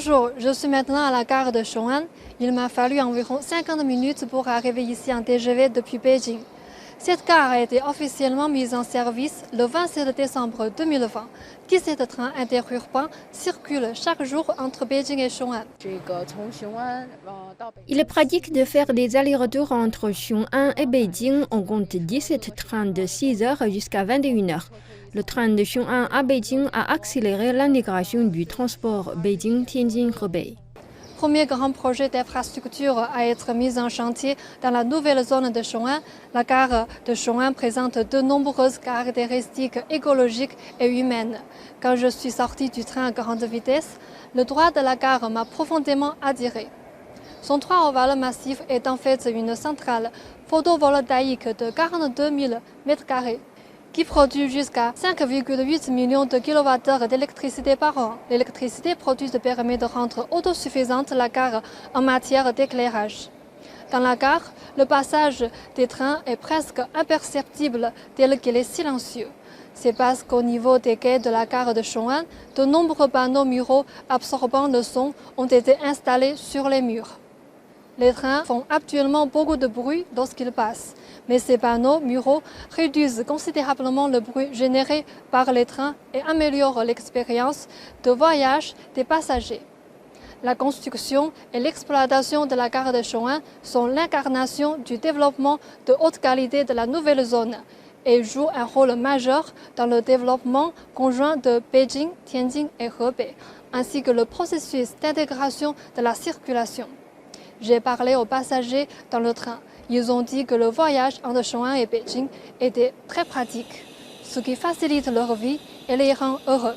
Bonjour, je suis maintenant à la gare de Xiong'an. Il m'a fallu environ 50 minutes pour arriver ici en TGV depuis Beijing. Cette gare a été officiellement mise en service le 27 décembre 2020. 17 trains interurbains circulent chaque jour entre Beijing et Xiong'an. Il est pratique de faire des allers-retours entre Xiong'an et Beijing. On compte 17 trains de 6 heures jusqu'à 21 heures. Le train de Xiong'an à Beijing a accéléré l'intégration du transport Beijing-Tianjin-Hebei. Premier grand projet d'infrastructure à être mis en chantier dans la nouvelle zone de Xiong'an. La gare de Xiong'an présente de nombreuses caractéristiques écologiques et humaines. Quand je suis sortie du train à grande vitesse, le droit de la gare m'a profondément attiré. Son toit ovale massif est en fait une centrale photovoltaïque de 42 000 m² qui produit jusqu'à 5,8 millions de kWh d'électricité par an. L'électricité produite permet de rendre autosuffisante la gare en matière d'éclairage. Dans la gare, le passage des trains est presque imperceptible tel qu'il est silencieux. C'est parce qu'au niveau des quais de la gare de Xiong'an, de nombreux panneaux muraux absorbant le son ont été installés sur les murs. Les trains font actuellement beaucoup de bruit lorsqu'ils passent, mais ces panneaux muraux réduisent considérablement le bruit généré par les trains et améliorent l'expérience de voyage des passagers. La construction et l'exploitation de la gare de Xiong'an sont l'incarnation du développement de haute qualité de la nouvelle zone et jouent un rôle majeur dans le développement conjoint de Beijing, Tianjin et Hebei, ainsi que le processus d'intégration de la circulation. J'ai parlé aux passagers dans le train. Ils ont dit que le voyage entre Xiong'an et Beijing était très pratique, ce qui facilite leur vie et les rend heureux.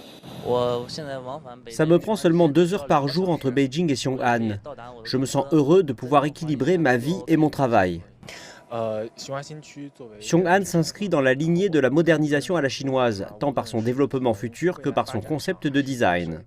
Ça me prend seulement 2 heures par jour entre Beijing et Xiong'an. Je me sens heureux de pouvoir équilibrer ma vie et mon travail. Xiong'an s'inscrit dans la lignée de la modernisation à la chinoise, tant par son développement futur que par son concept de design.